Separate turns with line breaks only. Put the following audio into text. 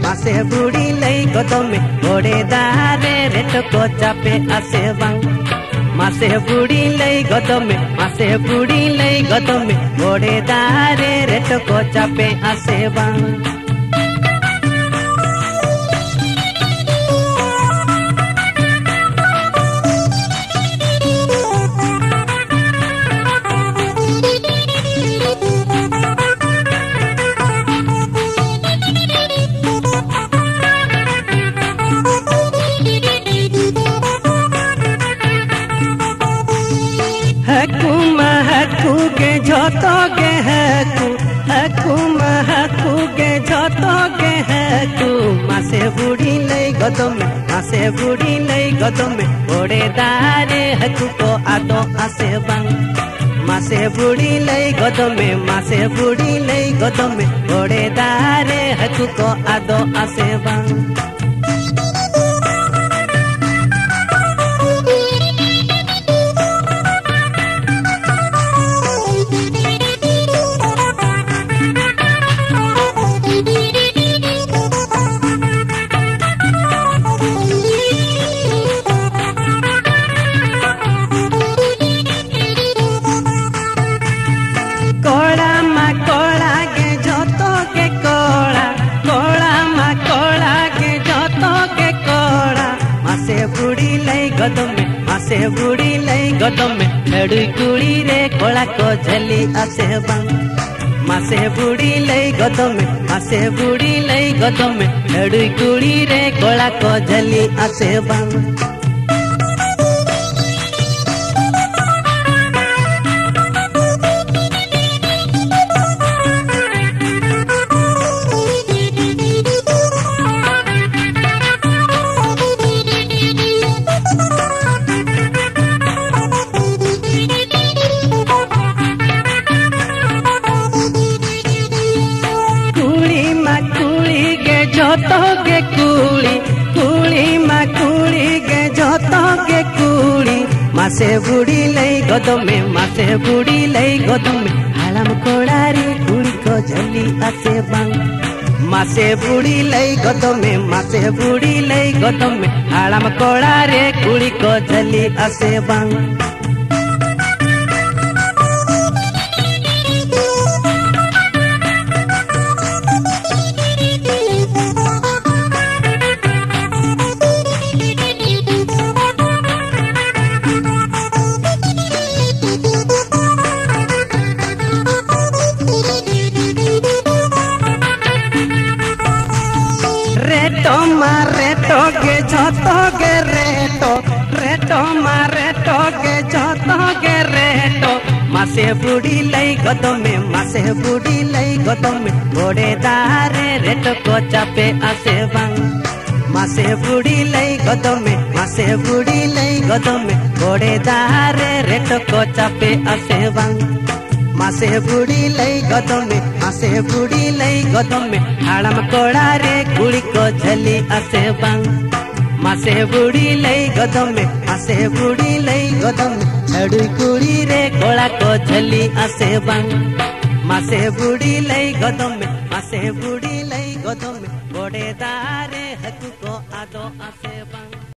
मासे बुड़ी लई गदमे घोड़े दारे रेट को चापे आसे बंग मासे बुड़ी लई गदमे घोड़े दारे रेट को चापे आसे बंग हकू के झोतो के हकू के हकू मासे बुड़ी लई गदमे घोड़े दारे हकू को आदो आसे बंग मासे बुड़ी लई गदमे घोड़े दारे हकू को आदो आसे बंग मासे बुड़ी लई गदमे लड़ुई कुड़ी रे कोला को झली आसे बंग मासे बुड़ी लई गदमे लड़ुई कुड़ी रे कोला को झली आसे बंग मासे बुड़ी लई गदमे हालम कोड़ारी कुड़ी को झली आसे बंग मासे बुड़ी लई गदमे हालम कोड़ारे कुड़ी को झली आसे बंग मासे बुड़ी लई गदमे घोड़े दारे रेट को चापे आसे बंग मासे बुड़ी लई गदमे घोड़े दारे रेट को चापे आसे बंग मासे बुड़ी लई गदमे हाड़म कोड़ा रे कुड़ी को झली आसे बंग मासे बुड़ी लई गदमे लड़ुई कुड़ी रे कोला को झली आसे बंग मासे बुड़ी लई गदमे घोड़े दारे हकू को आदो आसे बंग।